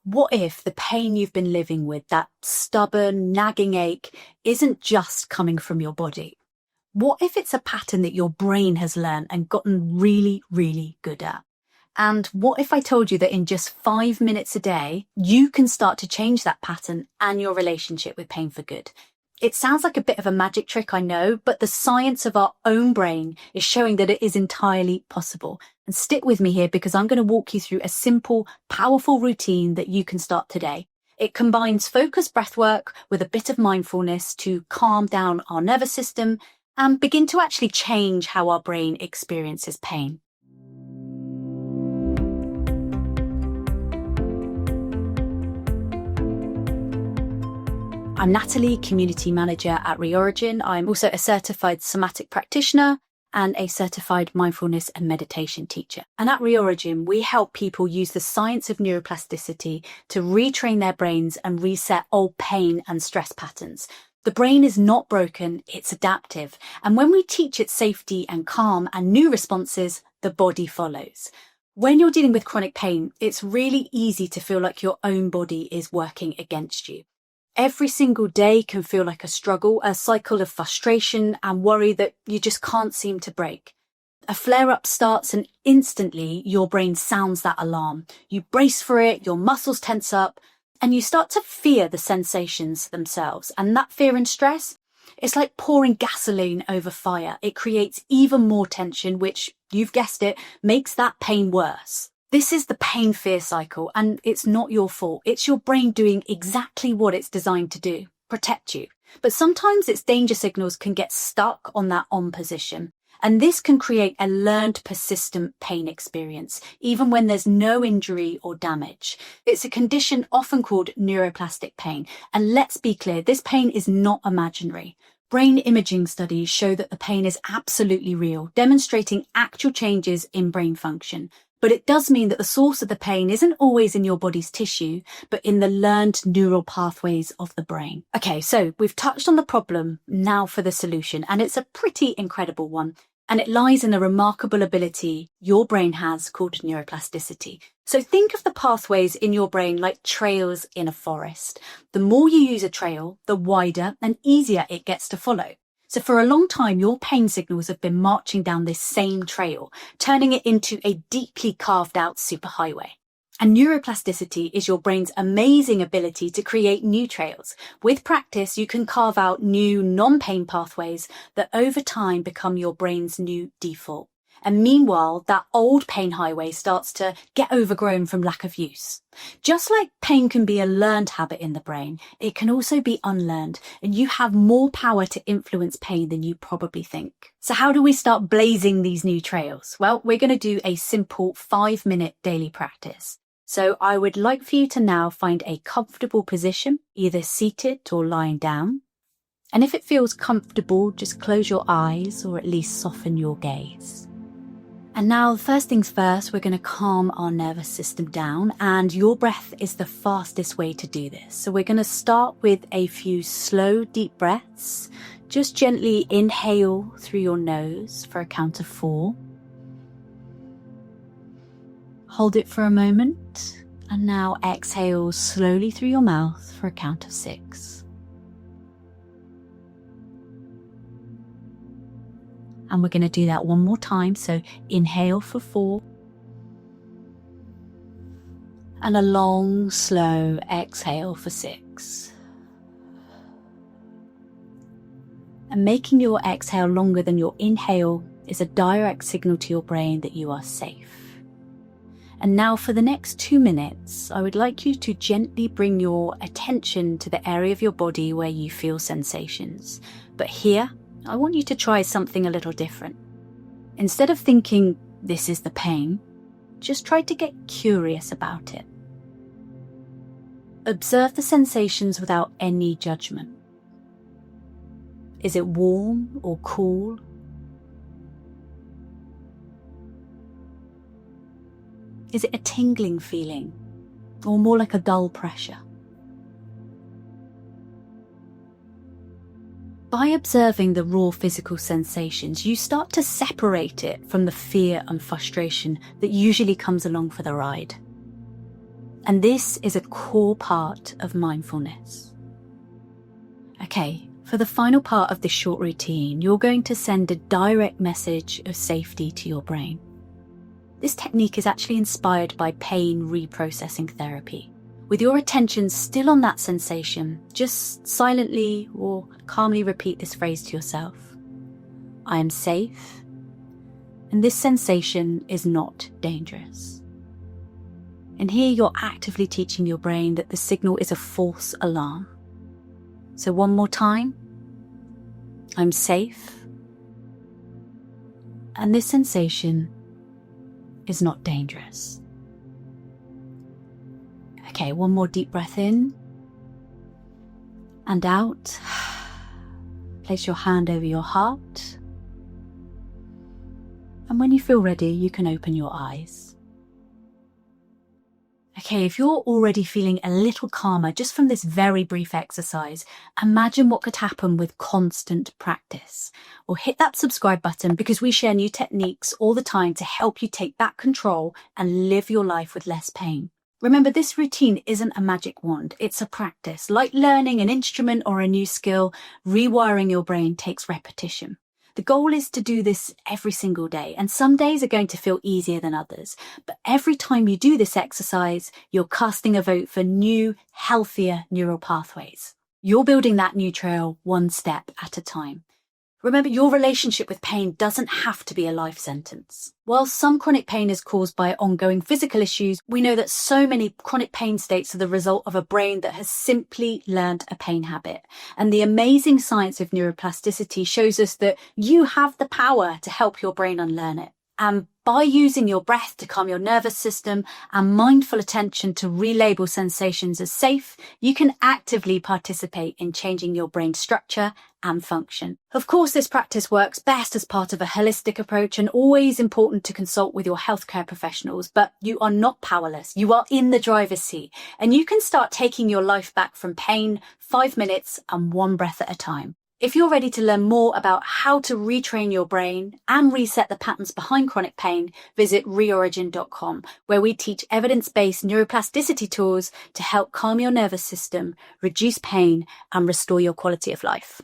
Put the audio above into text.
What if the pain you've been living with, that stubborn, nagging ache, isn't just coming from your body? What if it's a pattern that your brain has learned and gotten really, really good at? And what if I told you that in just 5 minutes a day, you can start to change that pattern and your relationship with pain for good? It sounds like a bit of a magic trick, I know, but the science of our own brain is showing that it is entirely possible. And stick with me here because I'm going to walk you through a simple, powerful routine that you can start today. It combines focused breath work with a bit of mindfulness to calm down our nervous system and begin to actually change how our brain experiences pain. I'm Natalie, Community Manager at Rewiring. I'm also a certified somatic practitioner and a certified mindfulness and meditation teacher. And at Rewiring, we help people use the science of neuroplasticity to retrain their brains and reset old pain and stress patterns. The brain is not broken, it's adaptive. And when we teach it safety and calm and new responses, the body follows. When you're dealing with chronic pain, it's really easy to feel like your own body is working against you. Every single day can feel like a struggle, a cycle of frustration and worry that you just can't seem to break. A flare-up starts and instantly your brain sounds that alarm. You brace for it, your muscles tense up, and you start to fear the sensations themselves. And that fear and stress, it's like pouring gasoline over fire. It creates even more tension, which, you've guessed it, makes that pain worse. This is the pain-fear cycle, and it's not your fault. It's your brain doing exactly what it's designed to do, protect you. But sometimes its danger signals can get stuck on that on position, and this can create a learned persistent pain experience, even when there's no injury or damage. It's a condition often called neuroplastic pain, and let's be clear, this pain is not imaginary. Brain imaging studies show that the pain is absolutely real, demonstrating actual changes in brain function. But it does mean that the source of the pain isn't always in your body's tissue, but in the learned neural pathways of the brain. Okay, so we've touched on the problem, now for the solution, and it's a pretty incredible one. And it lies in a remarkable ability your brain has called neuroplasticity. So think of the pathways in your brain like trails in a forest. The more you use a trail, the wider and easier it gets to follow. So for a long time, your pain signals have been marching down this same trail, turning it into a deeply carved out superhighway. And neuroplasticity is your brain's amazing ability to create new trails. With practice, you can carve out new non-pain pathways that over time become your brain's new default. And meanwhile, that old pain highway starts to get overgrown from lack of use. Just like pain can be a learned habit in the brain, it can also be unlearned, and you have more power to influence pain than you probably think. So how do we start blazing these new trails? Well, we're going to do a simple 5-minute daily practice. So I would like for you to now find a comfortable position, either seated or lying down. And if it feels comfortable, just close your eyes or at least soften your gaze. And now, first things first, we're going to calm our nervous system down, and your breath is the fastest way to do this. So we're going to start with a few slow, deep breaths. Just gently inhale through your nose for a count of 4. Hold it for a moment, and now exhale slowly through your mouth for a count of 6. And we're going to do that one more time. So inhale for 4. And a long, slow exhale for 6. And making your exhale longer than your inhale is a direct signal to your brain that you are safe. And now for the next 2 minutes, I would like you to gently bring your attention to the area of your body where you feel sensations. But here, I want you to try something a little different. Instead of thinking, this is the pain, just try to get curious about it. Observe the sensations without any judgment. Is it warm or cool? Is it a tingling feeling, or more like a dull pressure? By observing the raw physical sensations, you start to separate it from the fear and frustration that usually comes along for the ride. And this is a core part of mindfulness. Okay, for the final part of this short routine, you're going to send a direct message of safety to your brain. This technique is actually inspired by pain reprocessing therapy. With your attention still on that sensation, just silently or calmly repeat this phrase to yourself. I am safe, and this sensation is not dangerous. And here you're actively teaching your brain that the signal is a false alarm. So one more time. I'm safe, and this sensation is not dangerous. Okay, one more deep breath in and out. Place your hand over your heart. And when you feel ready, you can open your eyes. Okay, if you're already feeling a little calmer just from this very brief exercise, imagine what could happen with constant practice. Or hit that subscribe button because we share new techniques all the time to help you take back control and live your life with less pain. Remember, this routine isn't a magic wand, it's a practice. Like learning an instrument or a new skill, rewiring your brain takes repetition. The goal is to do this every single day, and some days are going to feel easier than others. But every time you do this exercise, you're casting a vote for new, healthier neural pathways. You're building that new trail one step at a time. Remember, your relationship with pain doesn't have to be a life sentence. While some chronic pain is caused by ongoing physical issues, we know that so many chronic pain states are the result of a brain that has simply learned a pain habit. And the amazing science of neuroplasticity shows us that you have the power to help your brain unlearn it. And by using your breath to calm your nervous system and mindful attention to relabel sensations as safe, you can actively participate in changing your brain structure and function. Of course, this practice works best as part of a holistic approach and always important to consult with your healthcare professionals, but you are not powerless. You are in the driver's seat, and you can start taking your life back from pain 5 minutes and one breath at a time. If you're ready to learn more about how to retrain your brain and reset the patterns behind chronic pain, visit reorigin.com, where we teach evidence-based neuroplasticity tools to help calm your nervous system, reduce pain, and restore your quality of life.